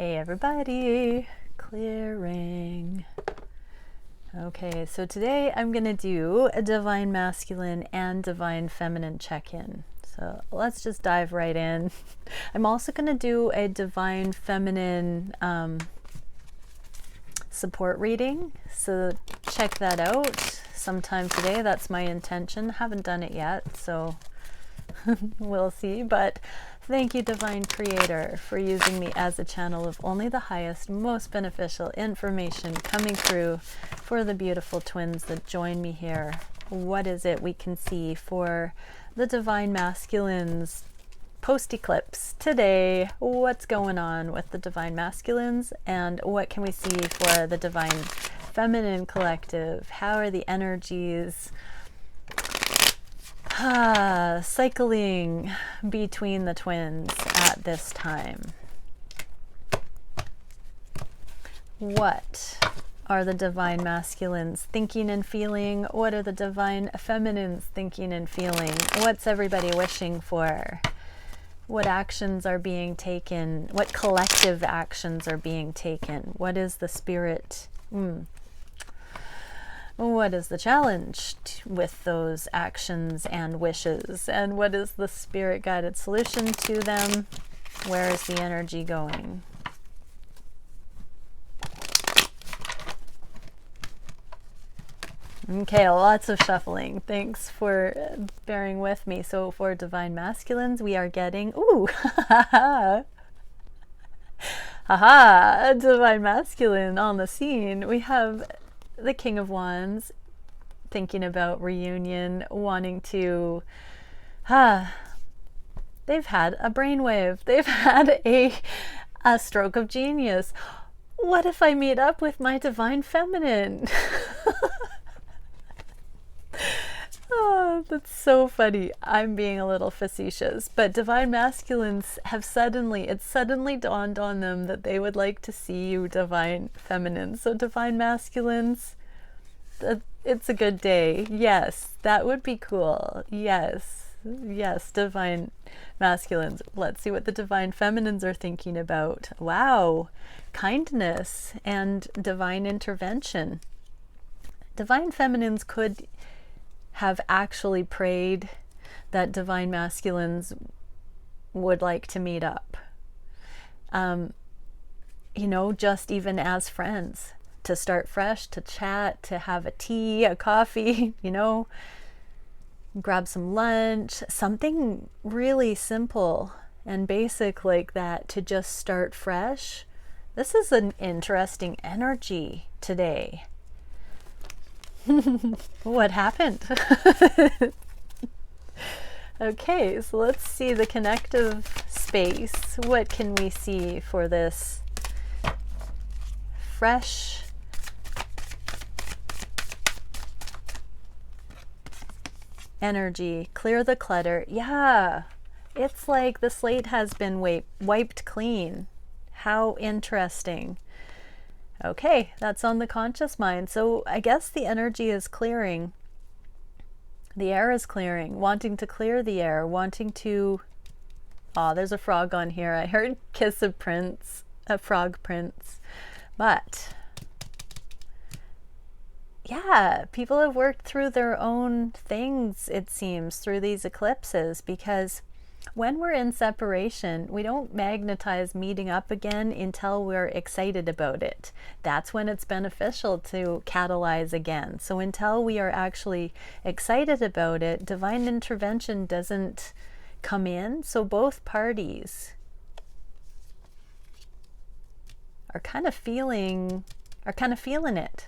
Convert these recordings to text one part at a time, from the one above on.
Hey everybody, clearing. Okay, so today I'm going to do a Divine Masculine and Divine Feminine check-in. So let's just dive right in. I'm also going to do a Divine Feminine support reading, so check that out sometime today. That's my intention. Haven't done it yet, so we'll see. But thank you, Divine Creator, for using me as a channel of only the highest, most beneficial information coming through for the beautiful twins that join me here. What is it we can see for the Divine Masculines post-eclipse today? What's going on with the Divine Masculines, and what can we see for the Divine Feminine collective? How are the energies cycling between the twins at this time? What are the Divine Masculines thinking and feeling? What are the Divine Feminines thinking and feeling? What's everybody wishing for? What actions are being taken? What collective actions are being taken? What is the spirit? What is the challenge with those actions and wishes? And what is the spirit guided solution to them? Where is the energy going? Okay, lots of shuffling. Thanks for bearing with me. So for Divine Masculines, we are getting, ooh, haha, Divine Masculine on the scene. We have the King of Wands thinking about reunion, wanting to, they've had a brainwave. They've had a stroke of genius. What if I meet up with my Divine Feminine? Oh, that's so funny. I'm being a little facetious, but Divine Masculines have it suddenly dawned on them that they would like to see you Divine Feminine. So Divine Masculines, it's a good day. Yes, that would be cool. Yes, yes, Divine Masculines. Let's see what the Divine Feminines are thinking about. Wow, kindness and divine intervention. Divine Feminines could have actually prayed that Divine Masculines would like to meet up. You know, just even as friends, to start fresh, to chat, to have a tea, a coffee, you know, grab some lunch, something really simple and basic like that, to just start fresh. This is an interesting energy today. What happened? Okay, so let's see the connective space. What can we see for this fresh energy? Clear the clutter. Yeah, it's like the slate has been wiped clean. How interesting. Okay, that's on the conscious mind. So I guess the energy is clearing. The air is clearing, wanting to clear the air, wanting to... Oh, there's a frog on here. I heard kiss a prince, a frog prince. But yeah, people have worked through their own things, it seems, through these eclipses, because when we're in separation, we don't magnetize meeting up again until we're excited about it. That's when it's beneficial to catalyze again. So until we are actually excited about it, divine intervention doesn't come in. So both parties are kind of feeling it.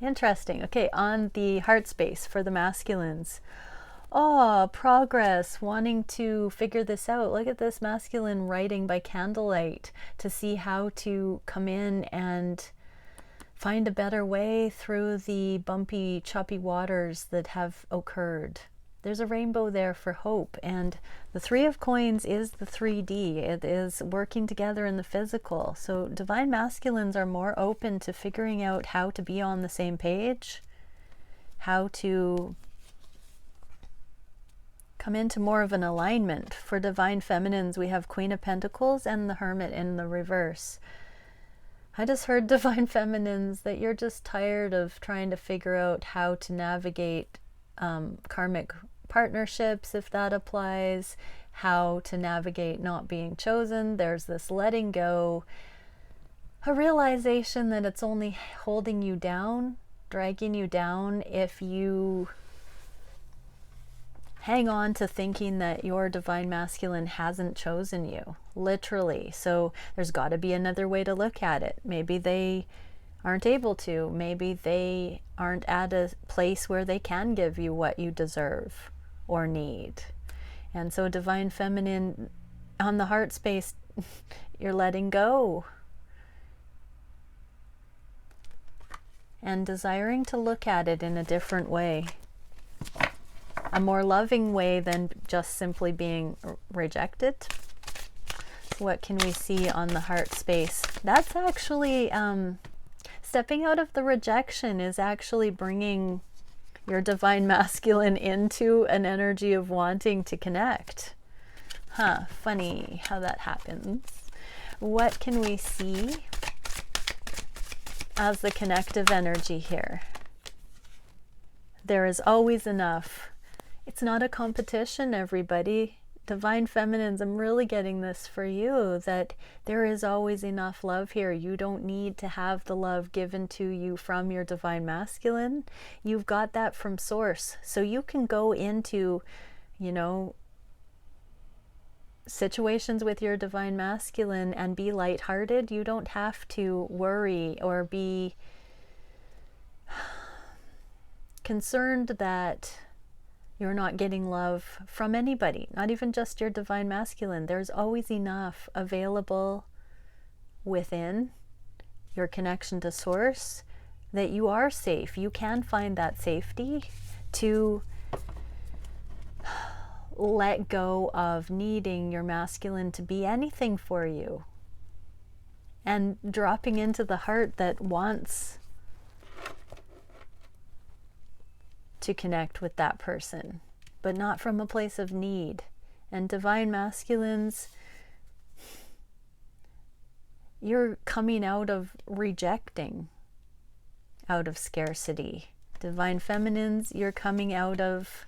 Interesting. Okay, on the heart space for the masculines. Oh, progress, wanting to figure this out. Look at this masculine writing by candlelight to see how to come in and find a better way through the bumpy, choppy waters that have occurred. There's a rainbow there for hope. And the Three of Coins is the 3D. It is working together in the physical. So Divine Masculines are more open to figuring out how to be on the same page, how to come into more of an alignment. For divine feminines, we have Queen of Pentacles and the Hermit in the reverse. I just heard, divine feminines, that you're just tired of trying to figure out how to navigate karmic partnerships, if that applies, how to navigate not being chosen. There's this letting go, a realization that it's only holding you down, dragging you down if you hang on to thinking that your divine masculine hasn't chosen you, literally. So there's got to be another way to look at it. Maybe they aren't able to. Maybe they aren't at a place where they can give you what you deserve or need. And so divine feminine, on the heart space, you're letting go and desiring to look at it in a different way, a more loving way than just simply being rejected. What can we see on the heart space? That's actually stepping out of the rejection is actually bringing your divine masculine into an energy of wanting to connect. Funny how that happens. What can we see as the connective energy here? There is always enough. It's not a competition, everybody. Divine feminines, I'm really getting this for you, that there is always enough love here. You don't need to have the love given to you from your divine masculine. You've got that from source. So you can go into, situations with your divine masculine and be lighthearted. You don't have to worry or be concerned that you're not getting love from anybody, not even just your divine masculine. There's always enough available within your connection to source that you are safe. You can find that safety to let go of needing your masculine to be anything for you and dropping into the heart that wants to connect with that person, but not from a place of need. And divine masculines, you're coming out of rejecting, out of scarcity. Divine feminines, you're coming out of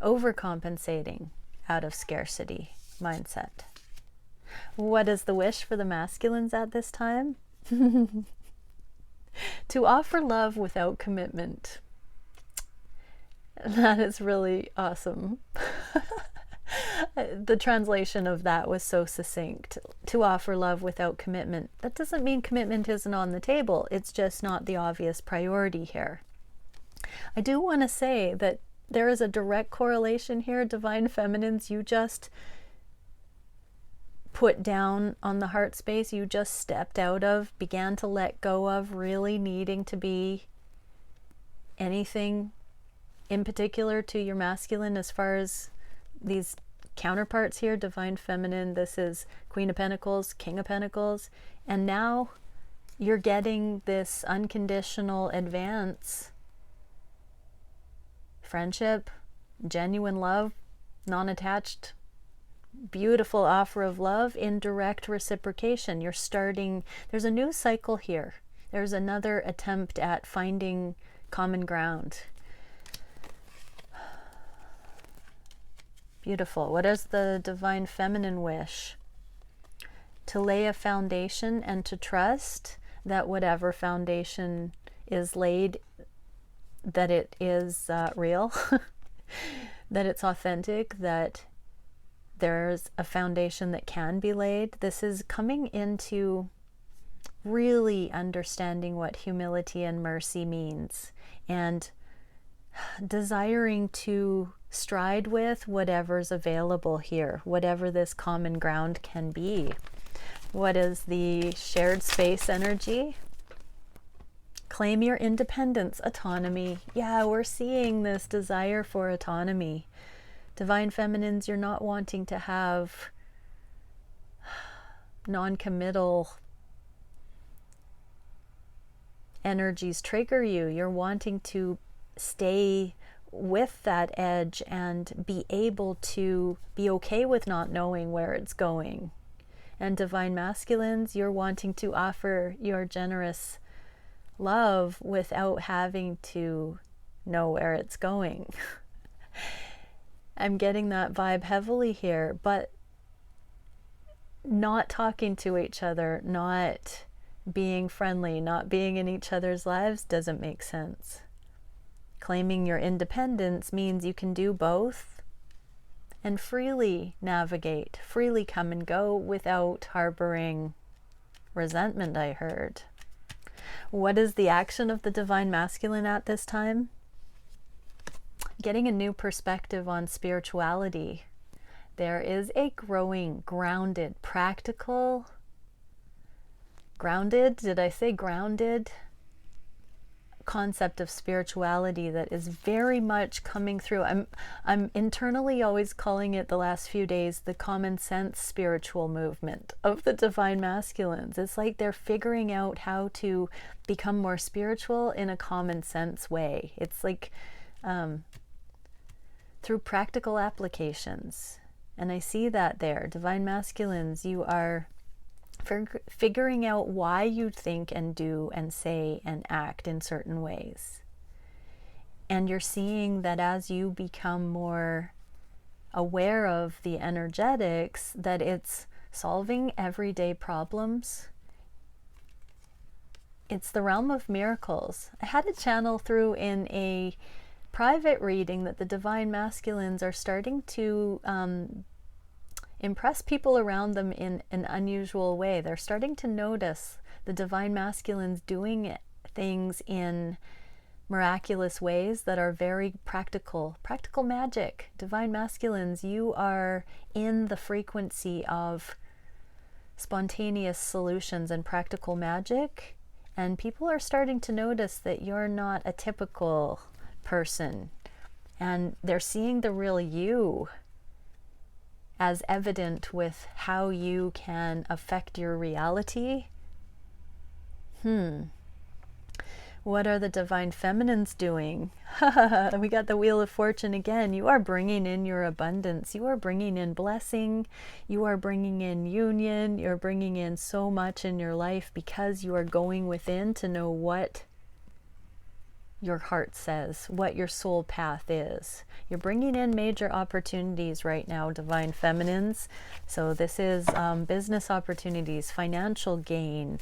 overcompensating, out of scarcity mindset. What is the wish for the masculines at this time? To offer love without commitment. That is really awesome. The translation of that was so succinct. To offer love without commitment. That doesn't mean commitment isn't on the table. It's just not the obvious priority here. I do want to say that there is a direct correlation here. Divine feminines, you just put down on the heart space, you just stepped out of, began to let go of really needing to be anything in particular to your masculine. As far as these counterparts here, divine feminine, this is Queen of Pentacles, King of Pentacles, and now you're getting this unconditional advance, friendship, genuine love, non-attached, beautiful offer of love in direct reciprocation. You're starting, there's a new cycle here. There's another attempt at finding common ground. Beautiful. What is the divine feminine wish? To lay a foundation and to trust that whatever foundation is laid, that it is real, that it's authentic, that there's a foundation that can be laid. This is coming into really understanding what humility and mercy means, and desiring to stride with whatever's available here, whatever this common ground can be. What is the shared space energy? Claim your independence, autonomy. Yeah, we're seeing this desire for autonomy. Divine feminines, you're not wanting to have non-committal energies trigger you. You're wanting to stay with that edge and be able to be okay with not knowing where it's going. And divine masculines, you're wanting to offer your generous love without having to know where it's going. I'm getting that vibe heavily here, but not talking to each other, not being friendly, not being in each other's lives doesn't make sense. Claiming your independence means you can do both and freely navigate, freely come and go without harboring resentment, I heard. What is the action of the divine masculine at this time? Getting a new perspective on spirituality. There is a growing, grounded, practical, grounded, did I say grounded? Concept of spirituality that is very much coming through. I'm internally always calling it the last few days the common sense spiritual movement of the divine masculines. It's like they're figuring out how to become more spiritual in a common sense way. It's like through practical applications. And I see that there. Divine masculines, you are figuring out why you think and do and say and act in certain ways. And you're seeing that as you become more aware of the energetics, that it's solving everyday problems. It's the realm of miracles. I had a channel through in a private reading that the divine masculines are starting to impress people around them in an unusual way. They're starting to notice the divine masculines doing things in miraculous ways that are very practical magic. Divine masculines, you are in the frequency of spontaneous solutions and practical magic, and people are starting to notice that you're not a typical person, and they're seeing the real you as evident with how you can affect your reality. What are the divine feminines doing? We got the Wheel of Fortune again. You are bringing in your abundance. You are bringing in blessing. You are bringing in union. You're bringing in so much in your life because you are going within to know what your heart says, what your soul path is. You're bringing in major opportunities right now, divine feminines. So this is business opportunities, financial gain,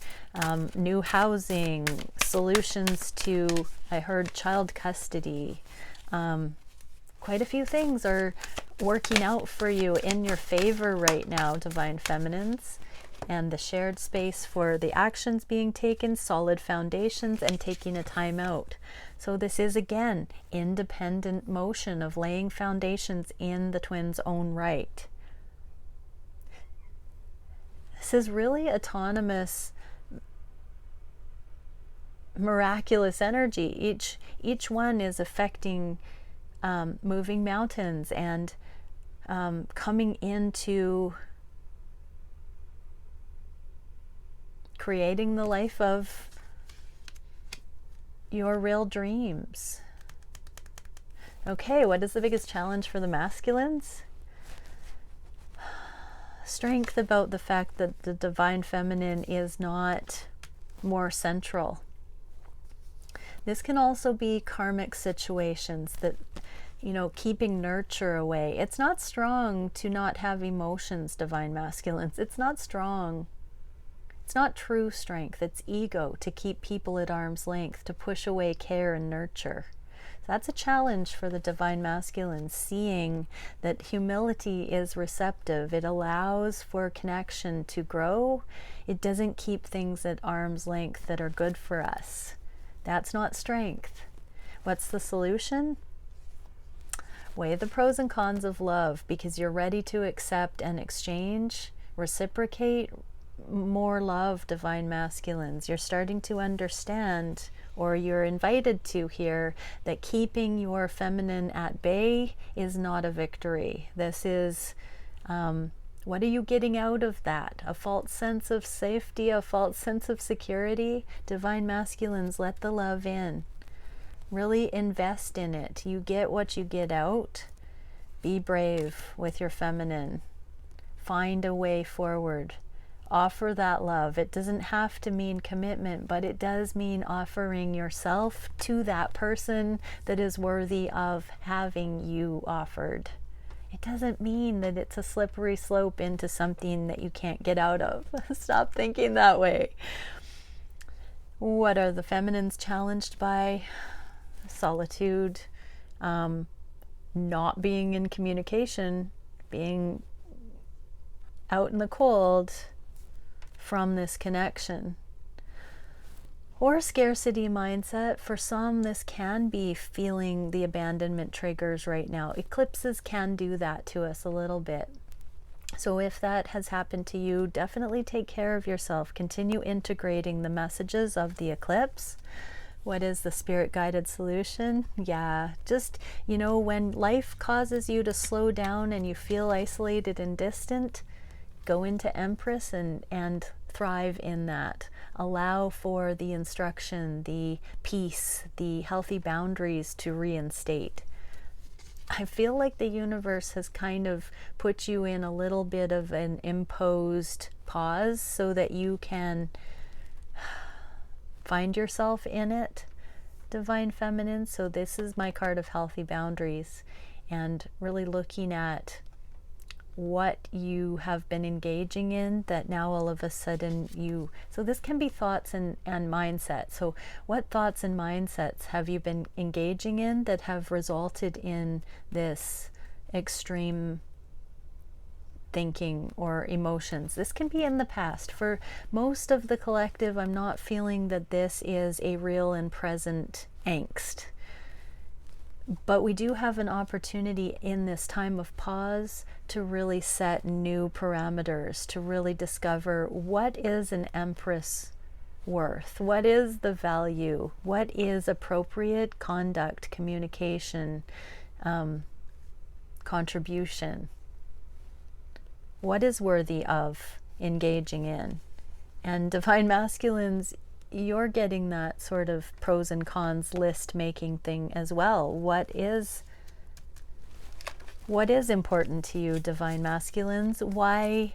new housing, solutions to, I heard, child custody. Quite a few things are working out for you in your favor right now, divine feminines. And the shared space for the actions being taken, solid foundations, and taking a time out. So this is, again, independent motion of laying foundations in the twins' own right. This is really autonomous, miraculous energy. Each one is affecting moving mountains and coming into creating the life of your real dreams. Okay, what is the biggest challenge for the masculines? Strength about the fact that the divine feminine is not more central. This can also be karmic situations that, you know, keeping nurture away. It's not strong to not have emotions, divine masculines. It's not strong. It's not true strength. It's ego to keep people at arm's length, to push away care and nurture. So that's a challenge for the divine masculine, seeing that humility is receptive. It allows for connection to grow. It doesn't keep things at arm's length that are good for us. That's not strength. What's the solution? Weigh the pros and cons of love, because you're ready to accept and exchange, reciprocate more love, divine masculines. You're starting to understand, or you're invited to hear, that keeping your feminine at bay is not a victory. This is, what are you getting out of that? A false sense of safety, a false sense of security? Divine masculines, let the love in. Really invest in it. You get what you get out. Be brave with your feminine. Find a way forward. Offer that love. It doesn't have to mean commitment, but it does mean offering yourself to that person that is worthy of having you offered. It doesn't mean that it's a slippery slope into something that you can't get out of. Stop thinking that way. What are the feminines challenged by? Solitude, not being in communication, being out in the cold from this connection. Or scarcity mindset. For some, this can be feeling the abandonment triggers right now. Eclipses can do that to us a little bit. So if that has happened to you, definitely take care of yourself. Continue integrating the messages of the eclipse. What is the spirit-guided solution? Yeah, just, when life causes you to slow down and you feel isolated and distant, go into Empress and thrive in that. Allow for the instruction, the peace, the healthy boundaries to reinstate. I feel like the universe has kind of put you in a little bit of an imposed pause so that you can find yourself in it, Divine Feminine. So this is my card of healthy boundaries, and really looking at what you have been engaging in that now all of a sudden so this can be thoughts and mindset. So what thoughts and mindsets have you been engaging in that have resulted in this extreme thinking or emotions? This can be in the past. For most of the collective, I'm not feeling that this is a real and present angst. But we do have an opportunity in this time of pause to really set new parameters, to really discover what is an Empress worth, what is the value, what is appropriate conduct, communication, contribution, what is worthy of engaging in. And Divine Masculines, you're getting that sort of pros and cons list making thing as well. What is important to you, Divine Masculines? Why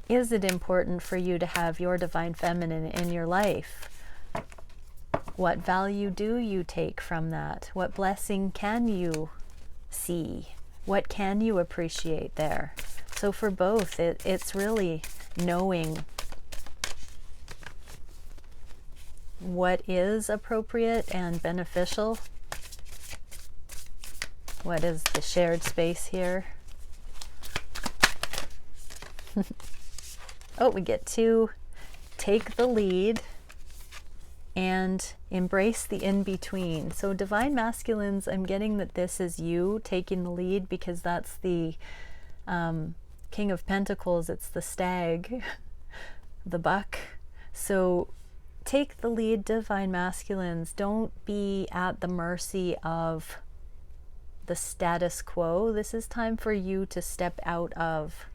is it important for you to have your Divine Feminine in your life? What value do you take from that? What blessing can you see? What can you appreciate there? So for both, it's really knowing what is appropriate and beneficial. What is the shared space here? Oh, we get to take the lead and embrace the in-between. So Divine Masculines, I'm getting that this is you taking the lead, because that's the King of Pentacles. It's the stag, the buck. So take the lead, Divine Masculines. Don't be at the mercy of the status quo. This is time for you to step out of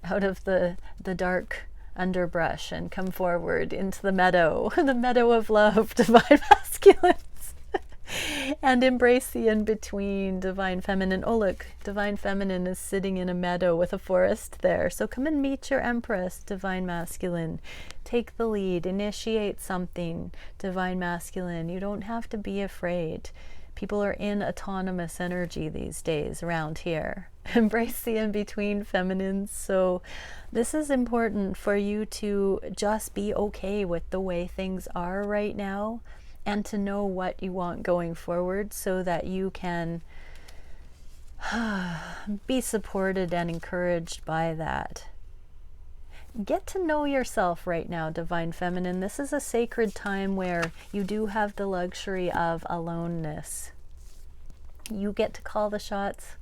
the dark underbrush and come forward into the meadow, the meadow of love, Divine Masculines. And embrace the in-between, Divine Feminine. Oh look, Divine Feminine is sitting in a meadow with a forest there. So come and meet your Empress, Divine Masculine. Take the lead, initiate something, Divine Masculine. You don't have to be afraid. People are in autonomous energy these days around here. Embrace the in-between, feminines. So this is important for you to just be okay with the way things are right now, and to know what you want going forward, so that you can be supported and encouraged by that. Get to know yourself right now, Divine Feminine. This is a sacred time where you do have the luxury of aloneness. You get to call the shots.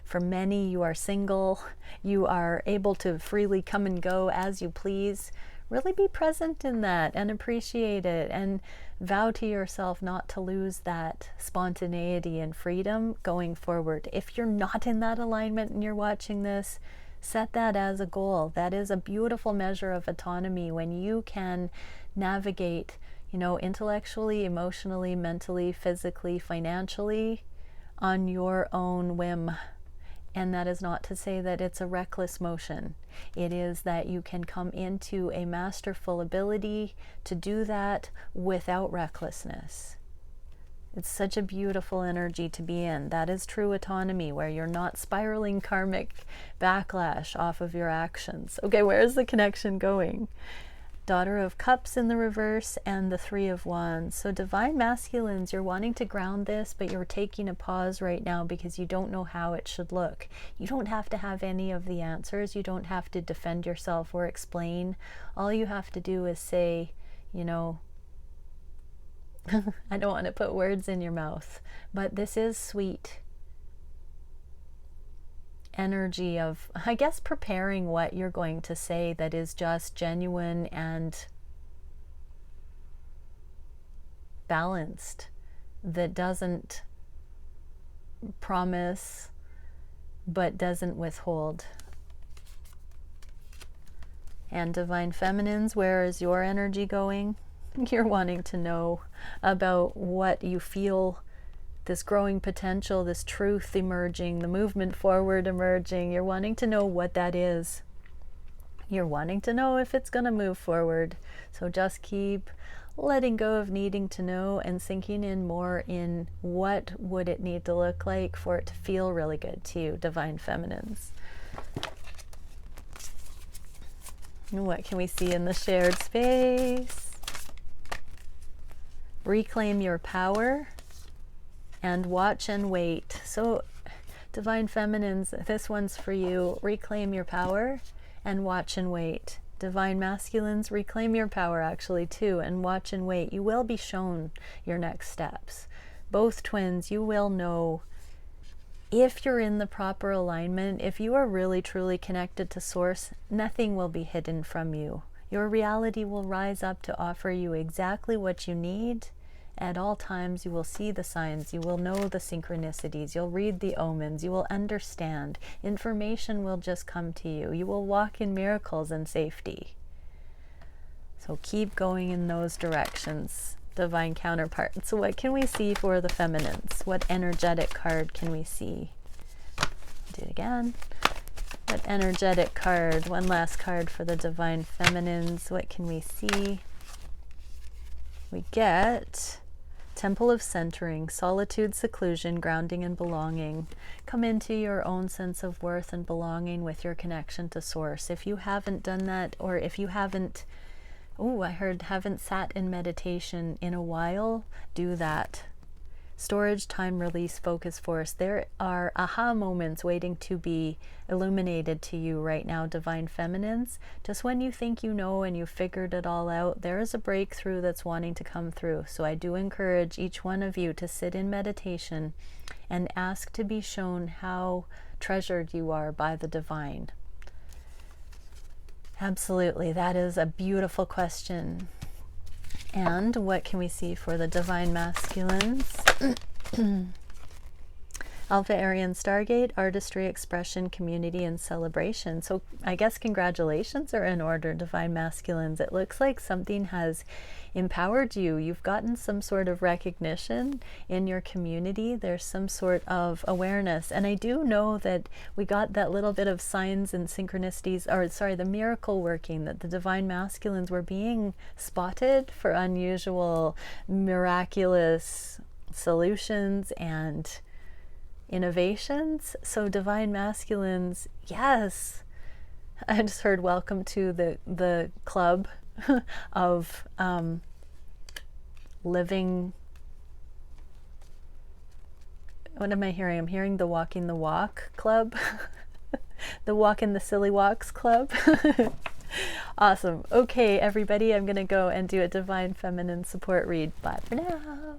For many, you are single. You are able to freely come and go as you please. Really be present in that and appreciate it, and vow to yourself not to lose that spontaneity and freedom going forward. If you're not in that alignment and you're watching this, set that as a goal. That is a beautiful measure of autonomy, when you can navigate you know, intellectually, emotionally, mentally, physically, financially, on your own whim. And that is not to say that it's a reckless motion. It is that you can come into a masterful ability to do that without recklessness. It's such a beautiful energy to be in. That is true autonomy, where you're not spiraling karmic backlash off of your actions. Okay, where is the connection going? Daughter of Cups in the reverse and the Three of Wands. So divine masculines, you're wanting to ground this, but you're taking a pause right now because you don't know how it should look. You don't have to have any of the answers. You don't have to defend yourself or explain. All you have to do is say, you know, I don't want to put words in your mouth, but this is sweet energy of, I guess, preparing what you're going to say that is just genuine and balanced, that doesn't promise but doesn't withhold. And divine feminines, where is your energy going? You're wanting to know about what you feel, this growing potential, this truth emerging, the movement forward emerging. You're wanting to know what that is. You're wanting to know if it's going to move forward. So just keep letting go of needing to know and sinking in more in what would it need to look like for it to feel really good to you, divine feminines. What can we see in the shared space? Reclaim your power and watch and wait. So divine feminines, this one's for you. Reclaim your power and watch and wait. Divine masculines, reclaim your power actually too, and watch and wait. You will be shown your next steps. Both twins, you will know if you're in the proper alignment. If you are really truly connected to source, nothing will be hidden from you. Your reality will rise up to offer you exactly what you need. At all times, you will see the signs, you will know the synchronicities, you'll read the omens, you will understand. Information will just come to you. You will walk in miracles and safety. So keep going in those directions, divine counterparts. So what can we see for the feminines? What energetic card can we see? Do it again. What energetic card? One last card for the divine feminines. What can we see? We get Temple of Centering, Solitude, Seclusion, Grounding and Belonging. Come into your own sense of worth and belonging with your connection to source. If you haven't done that, or if you haven't, haven't sat in meditation in a while, do that. Storage, time, release, focus, force. There are aha moments waiting to be illuminated to you right now, divine feminines. Just when you think you know and you've figured it all out, there is a breakthrough that's wanting to come through. So I do encourage each one of you to sit in meditation and ask to be shown how treasured you are by the divine. Absolutely, that is a beautiful question. And what can we see for the divine masculines? Alpha Aryan Stargate, artistry, expression, community, and celebration. So I guess congratulations are in order, divine masculines. It looks like something has empowered you. You've gotten some sort of recognition in your community. There's some sort of awareness. And I do know that we got that little bit of signs and synchronicities, or sorry, the miracle working, that the divine masculines were being spotted for unusual, miraculous solutions and innovations. So divine masculines, yes. I just heard welcome to the club of living. What am I hearing? I'm hearing the Walking the Walk club. The Walk in the Silly Walks club. Awesome. Okay, everybody, I'm going to go and do a divine feminine support read. Bye for now.